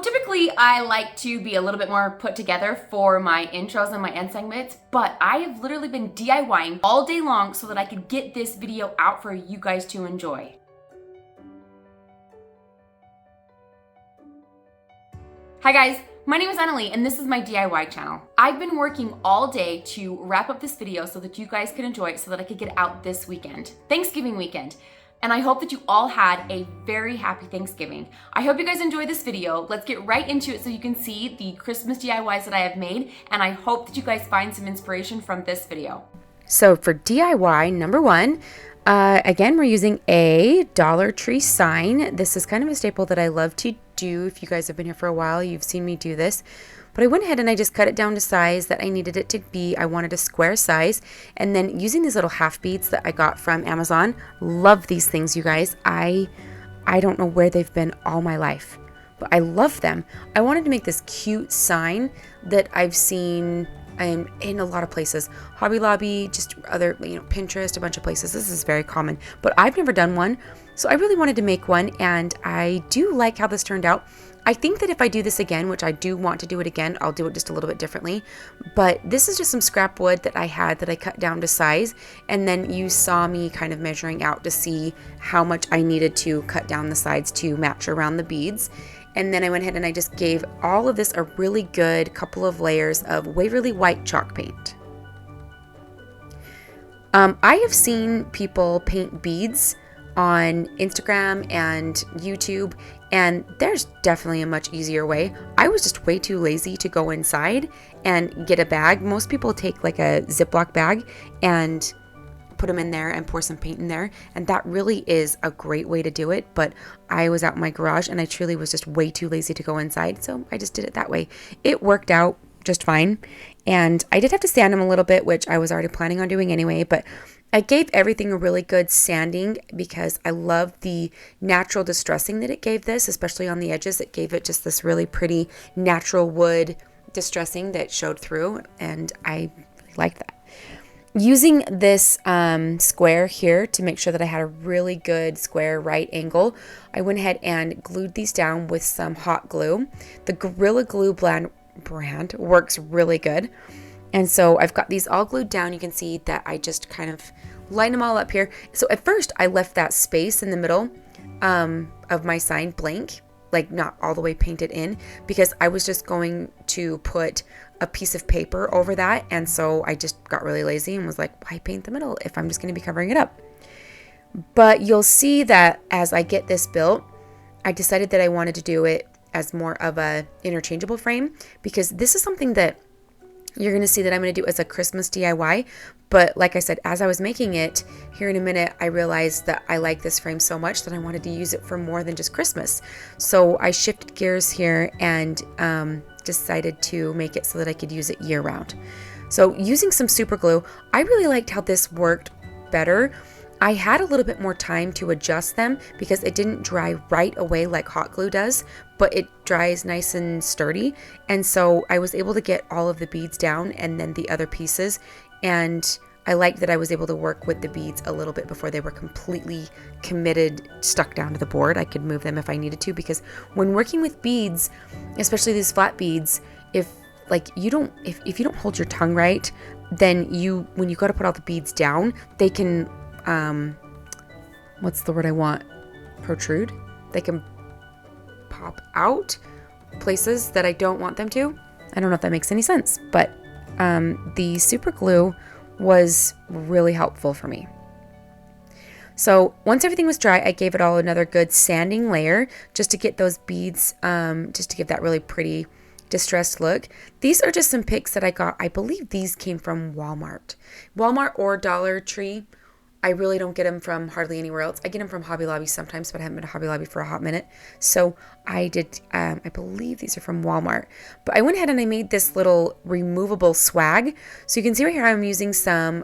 Typically, I like to be a little bit more put together for my intros and my end segments, but I have literally been DIYing all day long so that I could get this video out for you guys to enjoy. Hi guys, my name is Annalie and this is my DIY channel. I've been working all day to wrap up this video so that you guys could enjoy it so that I could get out this weekend, Thanksgiving weekend. And I hope that you all had a very happy Thanksgiving. I hope you guys enjoyed this video. Let's get right into it so you can see the Christmas DIYs that I have made, and I hope that you guys find some inspiration from this video. So for DIY number one, again, we're using a Dollar Tree sign. This is kind of a staple that I love to do. If you guys have been here for a while, you've seen me do this. But I went ahead and I just cut it down to size that I needed it to be. I wanted a square size. And then using these little half beads that I got from Amazon. Love these things, you guys. I don't know where they've been all my life, but I love them. I wanted to make this cute sign that I've seen in a lot of places. Hobby Lobby, just other, Pinterest, a bunch of places. This is very common, but I've never done one. So I really wanted to make one, and I do like how this turned out. I think that if I do this again, which I do want to do it again, I'll do it just a little bit differently. But this is just some scrap wood that I had that I cut down to size. And then you saw me kind of measuring out to see how much I needed to cut down the sides to match around the beads. And then I went ahead and I just gave all of this a really good couple of layers of Waverly white chalk paint. I have seen people paint beads on Instagram and YouTube, and there's definitely a much easier way. I was just way too lazy to go inside and get a bag. Most people take like a Ziploc bag and put them in there and pour some paint in there, and that really is a great way to do it. But I was out in my garage and I truly was just way too lazy to go inside, so I just did it that way. It worked out just fine, and I did have to sand them a little bit, which I was already planning on doing anyway, but I gave everything a really good sanding because I love the natural distressing that it gave this, especially on the edges. It gave it just this really pretty natural wood distressing that showed through, and I really liked that. Using this square here to make sure that I had a really good square right angle, I went ahead and glued these down with some hot glue. The Gorilla Glue brand works really good. And so I've got these all glued down. You can see that I just kind of line them all up here. So at first I left that space in the middle of my sign blank, like not all the way painted in, because I was just going to put a piece of paper over that. And so I just got really lazy and was like, why paint the middle if I'm just going to be covering it up? But you'll see that as I get this built, I decided that I wanted to do it as more of a interchangeable frame, because this is something that you're going to see that I'm going to do as a Christmas DIY. But like I said, as I was making it here in a minute, I realized that I like this frame so much that I wanted to use it for more than just Christmas. So I shifted gears here and decided to make it so that I could use it year round. So using some super glue, I really liked how this worked better. I had a little bit more time to adjust them because it didn't dry right away like hot glue does, but it dries nice and sturdy. And so I was able to get all of the beads down and then the other pieces. And I liked that I was able to work with the beads a little bit before they were completely committed, stuck down to the board. I could move them if I needed to, because when working with beads, especially these flat beads, if you don't hold your tongue right, then when you go to put all the beads down, they can what's the word I want? Protrude. They can pop out places that I don't want them to. I don't know if that makes any sense, but the super glue was really helpful for me. So once everything was dry, I gave it all another good sanding layer just to get those beads, just to give that really pretty distressed look. These are just some picks that I got. I believe these came from Walmart or Dollar Tree. I really don't get them from hardly anywhere else. I get them from Hobby Lobby sometimes, but I haven't been to Hobby Lobby for a hot minute. So I believe these are from Walmart. But I went ahead and I made this little removable swag. So you can see right here I'm using some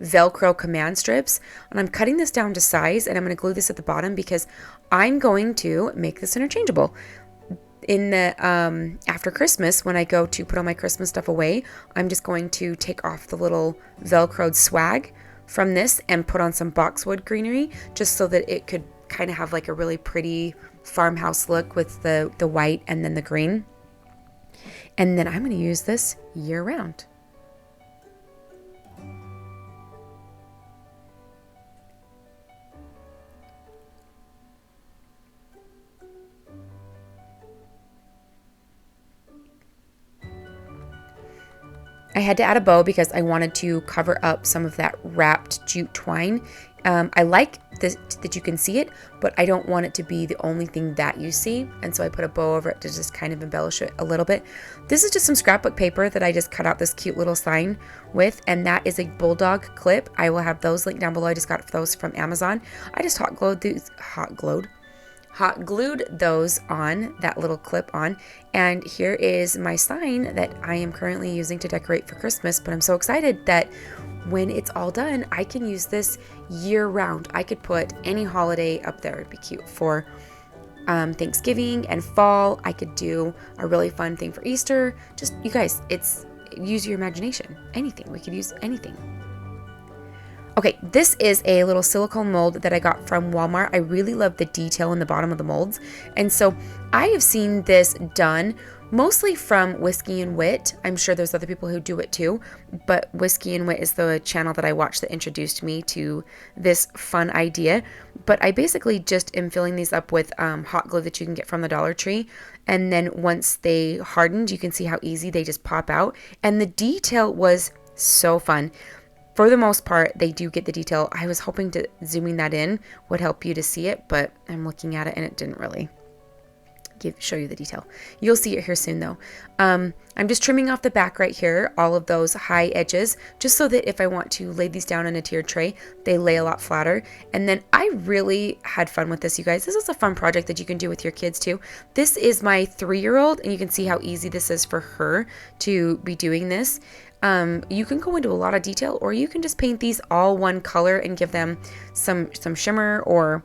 Velcro command strips, and I'm cutting this down to size, and I'm going to glue this at the bottom because I'm going to make this interchangeable. In the after Christmas, when I go to put all my Christmas stuff away, I'm just going to take off the little Velcroed swag from this and put on some boxwood greenery just so that it could kind of have like a really pretty farmhouse look with the white and then the green. And then I'm going to use this year round. I had to add a bow because I wanted to cover up some of that wrapped jute twine. I like this, that you can see it, but I don't want it to be the only thing that you see. And so I put a bow over it to just kind of embellish it a little bit. This is just some scrapbook paper that I just cut out this cute little sign with. And that is a bulldog clip. I will have those linked down below. I just got those from Amazon. I just hot glued those on, that little clip on. And here is my sign that I am currently using to decorate for Christmas. But I'm so excited that when it's all done, I can use this year round. I could put any holiday up there. It'd be cute for Thanksgiving and fall. I could do a really fun thing for Easter. Just, you guys, use your imagination. Anything. We could use anything. Okay, this is a little silicone mold that I got from Walmart. I really love the detail in the bottom of the molds. And so I have seen this done mostly from Whiskey and Wit. I'm sure there's other people who do it too, but Whiskey and Wit is the channel that I watched that introduced me to this fun idea. But I basically just am filling these up with hot glue that you can get from the Dollar Tree. And then once they hardened, you can see how easy they just pop out. And the detail was so fun. For the most part, they do get the detail. I was hoping to zooming that in would help you to see it, but I'm looking at it and it didn't really show you the detail. You'll see it here soon though. I'm just trimming off the back right here, all of those high edges, just so that if I want to lay these down in a tiered tray, they lay a lot flatter. And then I really had fun with this, you guys. This is a fun project that you can do with your kids too. This is my 3-year-old, and you can see how easy this is for her to be doing this. You can go into a lot of detail, or you can just paint these all one color and give them some shimmer or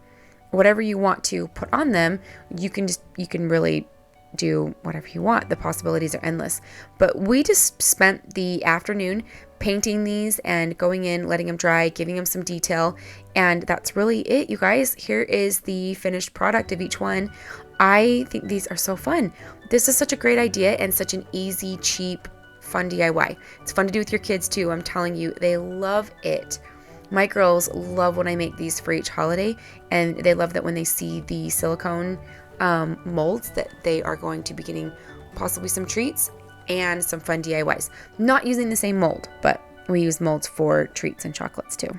whatever you want to put on them. You can really do whatever you want. The possibilities are endless. But we just spent the afternoon painting these and going in, letting them dry, giving them some detail. And that's really it, you guys. Here is the finished product of each one. I think these are so fun. This is such a great idea and such an easy, cheap, fun DIY. It's fun to do with your kids too. I'm telling you, they love it. My girls love when I make these for each holiday, and they love that when they see the silicone molds that they are going to be getting possibly some treats and some fun DIYs. Not using the same mold, but we use molds for treats and chocolates too.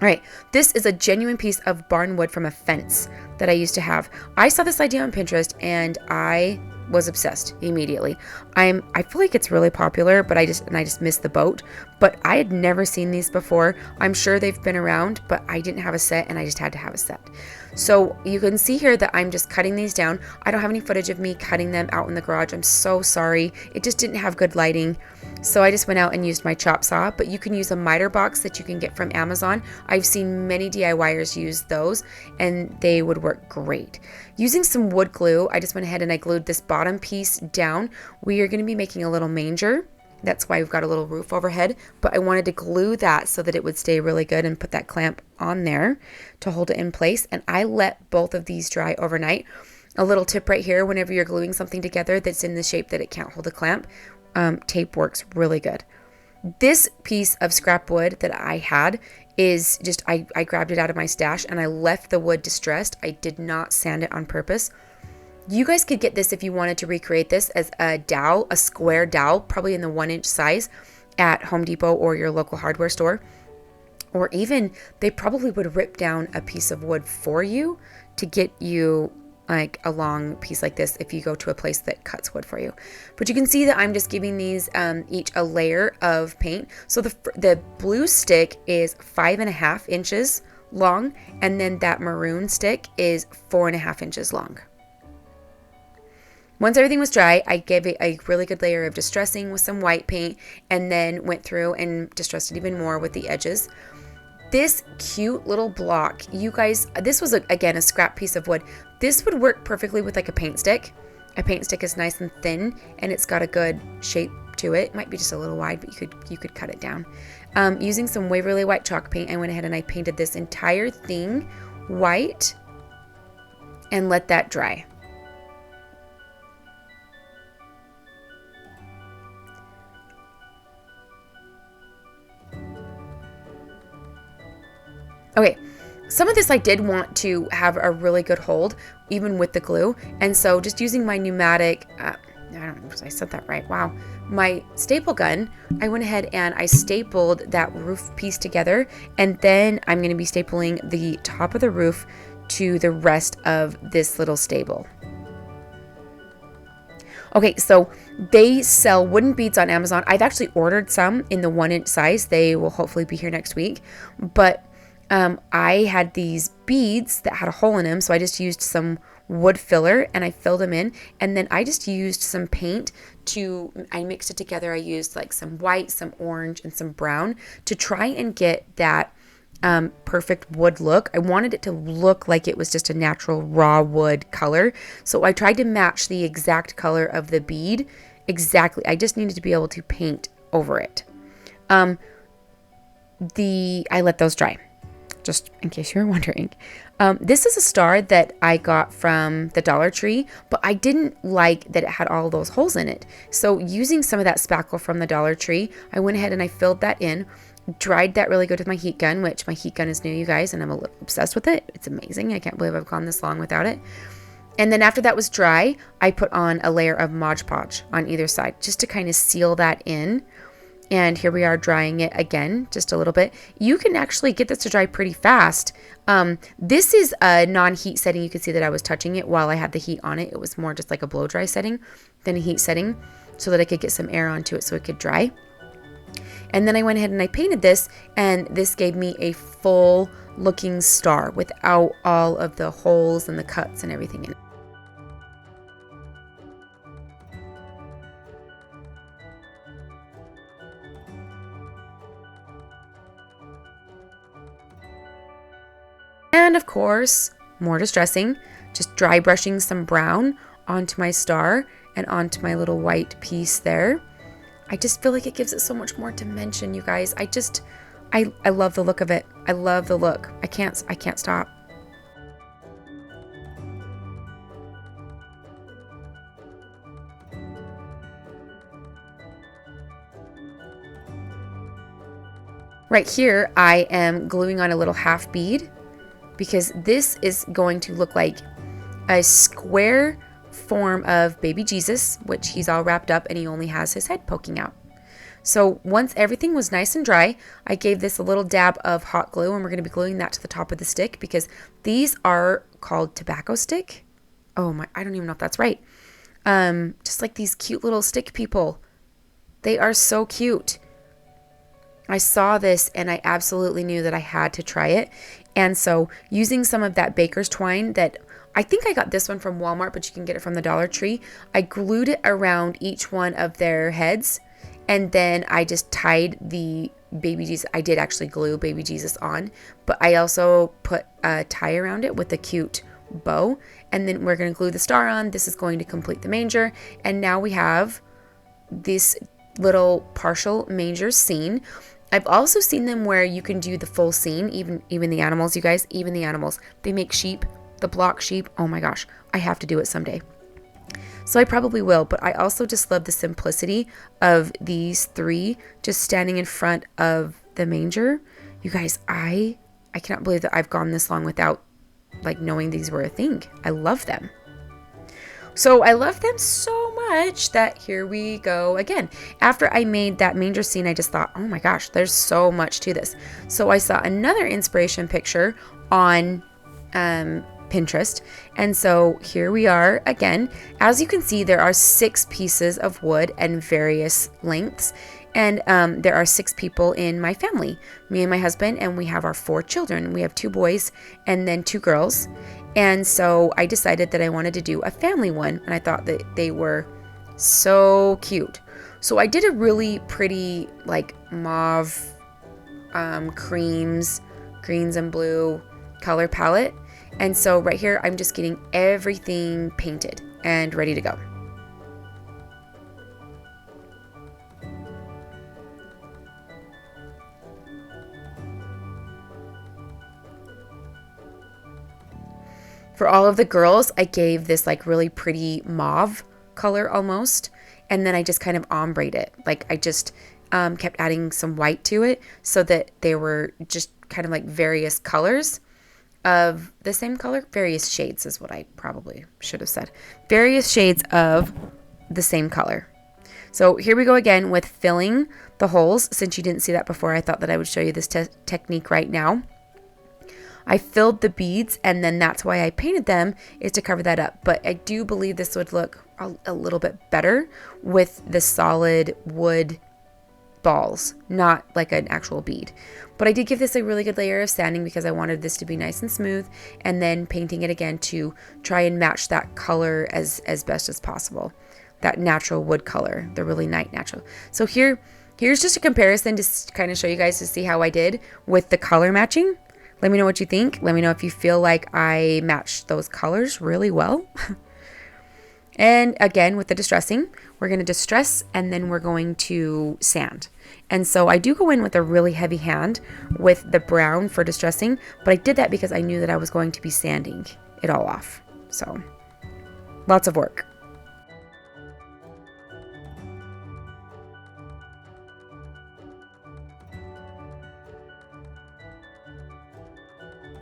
All right, this is a genuine piece of barn wood from a fence that I used to have. I saw this idea on Pinterest and I was obsessed immediately. I feel like it's really popular, but I just missed the boat. But I had never seen these before. I'm sure they've been around, but I didn't have a set and I just had to have a set. So you can see here that I'm just cutting these down. I don't have any footage of me cutting them out in the garage. I'm so sorry. It just didn't have good lighting. So I just went out and used my chop saw, but you can use a miter box that you can get from Amazon. I've seen many DIYers use those and they would work great. Using some wood glue, I just went ahead and I glued this bottom piece down. We are going to be making a little manger. That's why we've got a little roof overhead, but I wanted to glue that so that it would stay really good and put that clamp on there to hold it in place. And I let both of these dry overnight. A little tip right here, whenever you're gluing something together that's in the shape that it can't hold a clamp, tape works really good. This piece of scrap wood that I had is just, I grabbed it out of my stash and I left the wood distressed. I did not sand it on purpose. You guys could get this if you wanted to recreate this as a dowel, a square dowel, probably in the 1-inch size at Home Depot or your local hardware store. Or even they probably would rip down a piece of wood for you to get you like a long piece like this if you go to a place that cuts wood for you. But you can see that I'm just giving these each a layer of paint. So the blue stick is 5.5 inches long, and then that maroon stick is 4.5 inches long. Once everything was dry, I gave it a really good layer of distressing with some white paint, and then went through and distressed it even more with the edges. This cute little block, you guys, this was again a scrap piece of wood. This would work perfectly with like a paint stick. A paint stick is nice and thin and it's got a good shape to it. It might be just a little wide, but you could cut it down. Using some Waverly white chalk paint, I went ahead and I painted this entire thing white. and let that dry. Okay, some of this I did want to have a really good hold, even with the glue. And so just using my pneumatic, I don't know if I said that right. Wow. My staple gun, I went ahead and I stapled that roof piece together. And then I'm going to be stapling the top of the roof to the rest of this little stable. Okay, so they sell wooden beads on Amazon. I've actually ordered some in the 1-inch size. They will hopefully be here next week. But I had these beads that had a hole in them, so I just used some wood filler and I filled them in, and then I just used some paint I mixed it together. I used like some white, some orange, and some brown to try and get that perfect wood look. I wanted it to look like it was just a natural raw wood color, so I tried to match the exact color of the bead exactly. I just needed to be able to paint over it. I let those dry, just in case you were wondering. This is a star that I got from the Dollar Tree, but I didn't like that it had all those holes in it. So using some of that spackle from the Dollar Tree, I went ahead and I filled that in, dried that really good with my heat gun, which my heat gun is new, you guys, and I'm a little obsessed with it. It's amazing. I can't believe I've gone this long without it. And then after that was dry, I put on a layer of Mod Podge on either side just to kind of seal that in. And here we are drying it again, just a little bit. You can actually get this to dry pretty fast. This is a non-heat setting. You can see that I was touching it while I had the heat on it. It was more just like a blow dry setting than a heat setting so that I could get some air onto it so it could dry. And then I went ahead and I painted this, and this gave me a full looking star without all of the holes and the cuts and everything in it. And of course, more distressing, just dry brushing some brown onto my star and onto my little white piece there. I just feel like it gives it so much more dimension, you guys. I love the look of it. I love the look. I can't stop. Right here, I am gluing on a little half bead, because this is going to look like a square form of baby Jesus, which he's all wrapped up and he only has his head poking out. So once everything was nice and dry, I gave this a little dab of hot glue, and we're going to be gluing that to the top of the stick, because these are called tobacco stick. Oh my, I don't even know if that's right. Just like these cute little stick people. They are so cute. I saw this and I absolutely knew that I had to try it. And so using some of that baker's twine that I think I got this one from Walmart, but you can get it from the Dollar Tree. I glued it around each one of their heads, and then I just tied the baby Jesus. I did actually glue baby Jesus on, but I also put a tie around it with a cute bow, and then we're going to glue the star on. This is going to complete the manger, and now we have this little partial manger scene. I've also seen them where you can do the full scene, even the animals, you guys, even the animals. They make sheep, the block sheep. Oh my gosh, I have to do it someday. So I probably will, but I also just love the simplicity of these three just standing in front of the manger. You guys, I cannot believe that I've gone this long without like knowing these were a thing. I love them. So I love them so much that here we go again. After I made that manger scene, I just thought, oh my gosh, there's so much to this. So I saw another inspiration picture on Pinterest. And so here we are again. As you can see, there are 6 pieces of wood and various lengths. And there are 6 people in my family, me and my husband, and we have our 4 children. We have 2 boys and then 2 girls. And so I decided that I wanted to do a family one, and I thought that they were so cute. So I did a really pretty like mauve, creams, greens and blue color palette. And so right here, I'm just getting everything painted and ready to go. For all of the girls, I gave this like really pretty mauve color almost. And then I just kind of ombre'd it. Like I just kept adding some white to it so that they were just kind of like various colors of the same color. Various shades is what I probably should have said. Various shades of the same color. So here we go again with filling the holes. Since you didn't see that before, I thought that I would show you this technique right now. I filled the beads, and then that's why I painted them, is to cover that up. But I do believe this would look a little bit better with the solid wood balls, not like an actual bead. But I did give this a really good layer of sanding because I wanted this to be nice and smooth, and then painting it again to try and match that color as best as possible. That natural wood color, the really nice natural. So here's just a comparison to kind of show you guys to see how I did with the color matching. Let me know what you think. Let me know if you feel like I matched those colors really well. And again, with the distressing, we're going to distress and then we're going to sand. And so I do go in with a really heavy hand with the brown for distressing, but I did that because I knew that I was going to be sanding it all off. So lots of work.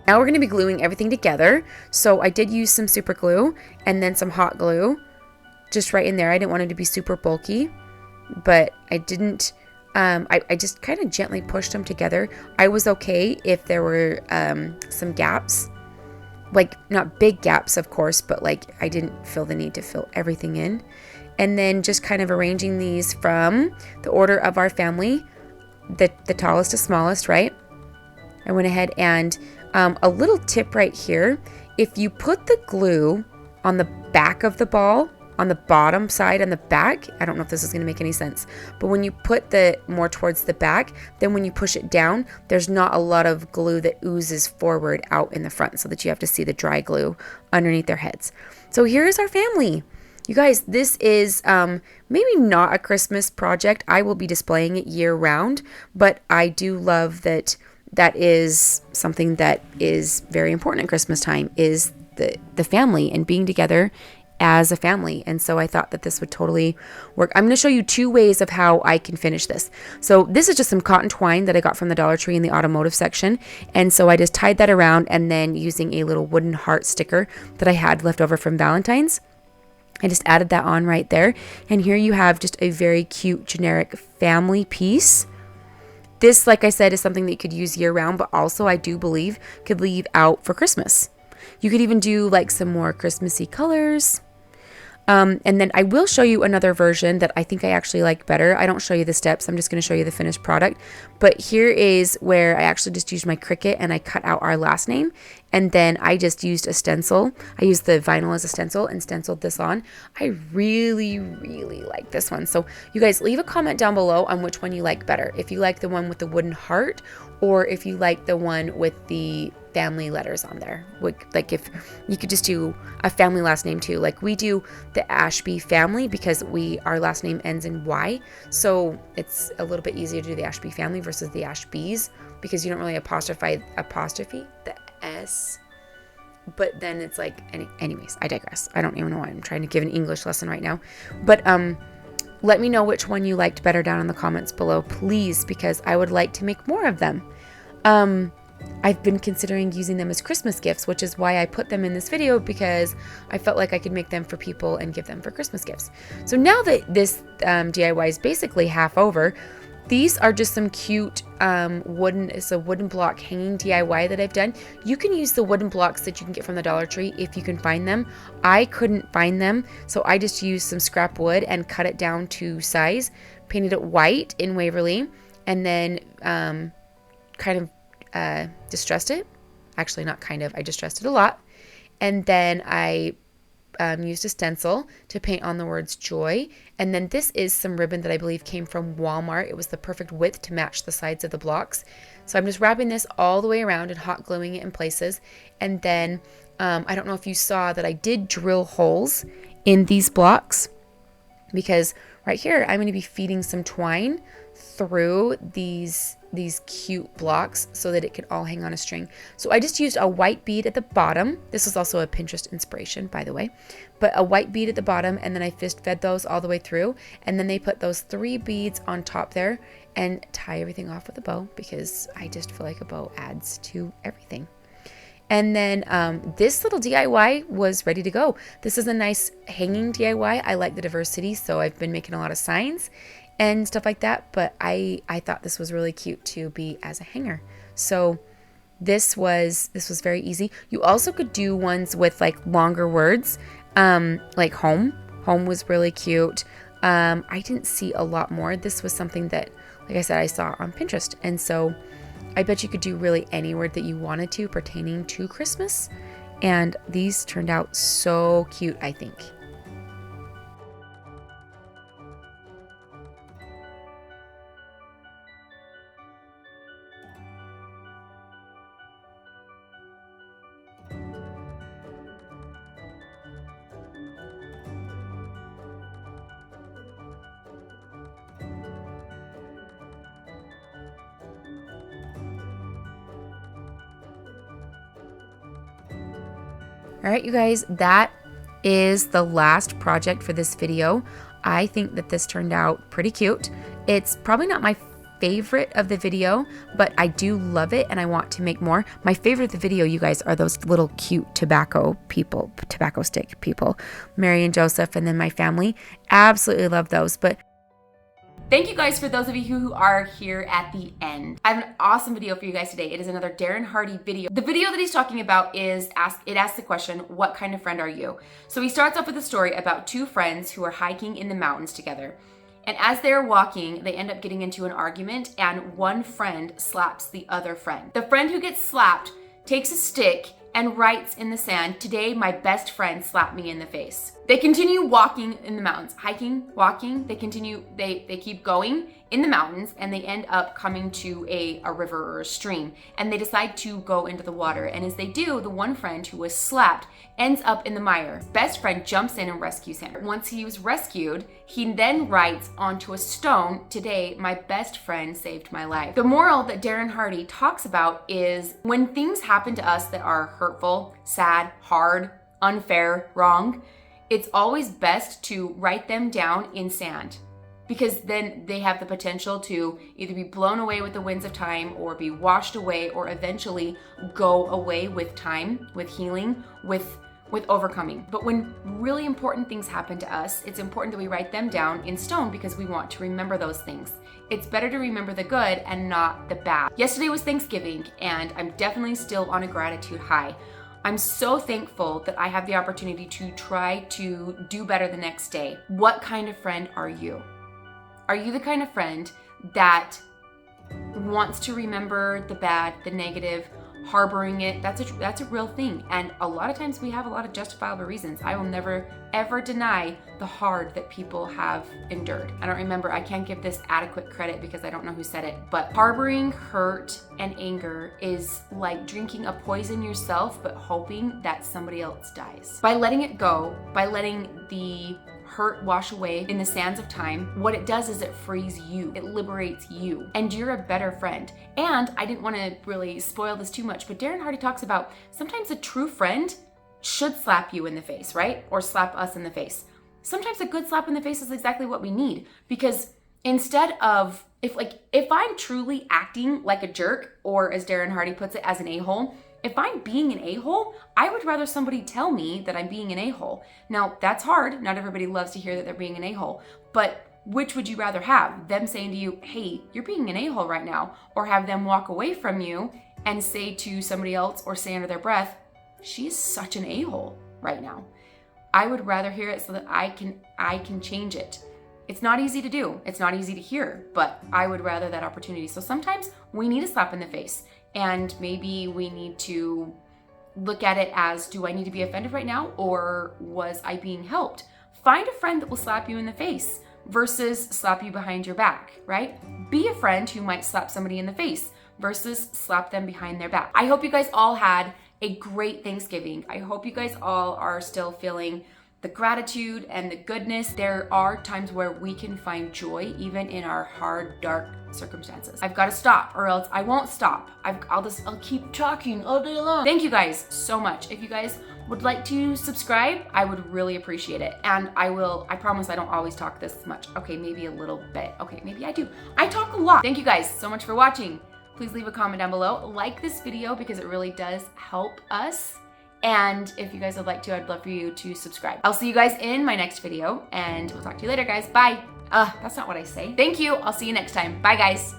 Now we're going to be gluing everything together. So I did use some super glue and then some hot glue just right in there. I didn't want it to be super bulky, but I didn't, I just kind of gently pushed them together. I was okay if there were some gaps, like not big gaps, of course, but like I didn't feel the need to fill everything in. And then just kind of arranging these from the order of our family, the tallest to smallest, right? I went ahead and a little tip right here, if you put the glue on the back of the ball, on the bottom side on the back, I don't know if this is going to make any sense, but when you put the more towards the back, then when you push it down, there's not a lot of glue that oozes forward out in the front so that you have to see the dry glue underneath their heads. So here's our family. You guys, this is maybe not a Christmas project. I will be displaying it year round, but I do love that that is something that is very important at Christmas time, is the family and being together as a family. And so I thought that this would totally work. I'm going to show you two ways of how I can finish this. So this is just some cotton twine that I got from the Dollar Tree in the automotive section. And so I just tied that around, and then using a little wooden heart sticker that I had left over from Valentine's, I just added that on right there. And here you have just a very cute generic family piece. This, like I said, is something that you could use year round, but also I do believe could leave out for Christmas. You could even do like some more Christmassy colors. And then I will show you another version that I think I actually like better. I don't show you the steps. I'm just going to show you the finished product. But here is where I actually just used my Cricut and I cut out our last name. And then I just used a stencil. I used the vinyl as a stencil and stenciled this on. I really, really like this one. So you guys leave a comment down below on which one you like better. If you like the one with the wooden heart, or if you like the one with the family letters on there. Like if you could just do a family last name too. Like we do the Ashby family because our last name ends in Y. So it's a little bit easier to do the Ashby family versus the Ashbys because you don't really apostrophe the S. But then it's like, anyways, I digress. I don't even know why I'm trying to give an English lesson right now. But let me know which one you liked better down in the comments below, please, because I would like to make more of them. I've been considering using them as Christmas gifts, which is why I put them in this video, because I felt like I could make them for people and give them for Christmas gifts. So now that this DIY is basically half over, these are just some cute wooden block hanging DIY that I've done. You can use the wooden blocks that you can get from the Dollar Tree if you can find them. I couldn't find them, so I just used some scrap wood and cut it down to size, painted it white in Waverly, and then kind of distressed it. Actually, not kind of, I distressed it a lot. And then I used a stencil to paint on the words joy. And then this is some ribbon that I believe came from Walmart. It was the perfect width to match the sides of the blocks. So I'm just wrapping this all the way around and hot gluing it in places. And then I don't know if you saw that I did drill holes in these blocks, because right here I'm going to be feeding some twine through these cute blocks so that it can all hang on a string. So I just used a white bead at the bottom. This is also a Pinterest inspiration, by the way, but a white bead at the bottom, and then I fist fed those all the way through, and then they put those 3 beads on top there and tie everything off with a bow, because I just feel like a bow adds to everything. And then this little DIY was ready to go. This is a nice hanging DIY. I like the diversity, so I've been making a lot of signs and stuff like that, but I thought this was really cute to be as a hanger. So this was very easy. You also could do ones with like longer words, like home. Home was really cute. I didn't see a lot more. This was something that, like I said, I saw on Pinterest, and so I bet you could do really any word that you wanted to pertaining to Christmas, and these turned out so cute, I think. All right, you guys, that is the last project for this video. I think that this turned out pretty cute. It's probably not my favorite of the video, but I do love it and I want to make more. My favorite of the video, you guys, are those little cute tobacco stick people, Mary and Joseph, and then my family. Absolutely love those. But thank you guys for those of you who are here at the end. I have an awesome video for you guys today. It is another Darren Hardy video. The video that he's talking about is asks the question, what kind of friend are you? So he starts off with a story about 2 friends who are hiking in the mountains together. And as they're walking, they end up getting into an argument, and one friend slaps the other friend. The friend who gets slapped takes a stick and writes in the sand, "Today my best friend slapped me in the face." They continue walking in the mountains, hiking, walking. They keep going in the mountains, and they end up coming to a river or a stream, and they decide to go into the water. And as they do, the one friend who was slapped ends up in the mire. Best friend jumps in and rescues him. Once he was rescued, he then writes onto a stone, "Today my best friend saved my life." The moral that Darren Hardy talks about is when things happen to us that are hurtful, sad, hard, unfair, wrong, it's always best to write them down in sand, because then they have the potential to either be blown away with the winds of time, or be washed away, or eventually go away with time, with healing, with overcoming. But when really important things happen to us, it's important that we write them down in stone, because we want to remember those things. It's better to remember the good and not the bad. Yesterday was Thanksgiving, and I'm definitely still on a gratitude high. I'm so thankful that I have the opportunity to try to do better the next day. What kind of friend are you? Are you the kind of friend that wants to remember the bad, the negative, harboring it? That's a real thing. And a lot of times we have a lot of justifiable reasons. I will never, ever deny the hard that people have endured. I don't remember, I can't give this adequate credit because I don't know who said it, but harboring hurt and anger is like drinking a poison yourself, but hoping that somebody else dies. By letting it go, by letting the hurt wash away in the sands of time, what it does is it frees you. It liberates you. And you're a better friend. And I didn't want to really spoil this too much, but Darren Hardy talks about sometimes a true friend should slap you in the face, right? Or slap us in the face. Sometimes a good slap in the face is exactly what we need, because instead of, if I'm truly acting like a jerk, or as Darren Hardy puts it, as an a-hole, if I'm being an a-hole, I would rather somebody tell me that I'm being an a-hole. Now, that's hard. Not everybody loves to hear that they're being an a-hole. But which would you rather have? Them saying to you, "Hey, you're being an a-hole right now," or have them walk away from you and say to somebody else, or say under their breath, "She is such an a-hole right now." I would rather hear it so that I can change it. It's not easy to do. It's not easy to hear, but I would rather that opportunity. So sometimes we need a slap in the face. And maybe we need to look at it as, do I need to be offended right now, or was I being helped? Find a friend that will slap you in the face versus slap you behind your back, right? Be a friend who might slap somebody in the face versus slap them behind their back. I hope you guys all had a great Thanksgiving. I hope you guys all are still feeling the gratitude and the goodness. There are times where we can find joy even in our hard, dark circumstances. I've got to stop or else I won't stop. I'll keep talking all day long. Thank you guys so much. If you guys would like to subscribe, I would really appreciate it. And I promise I don't always talk this much. Okay, maybe a little bit. Okay, maybe I do. I talk a lot. Thank you guys so much for watching. Please leave a comment down below. Like this video because it really does help us. And if you guys would like to, I'd love for you to subscribe. I'll see you guys in my next video and we'll talk to you later, guys. Bye. That's not what I say. Thank you. I'll see you next time. Bye, guys.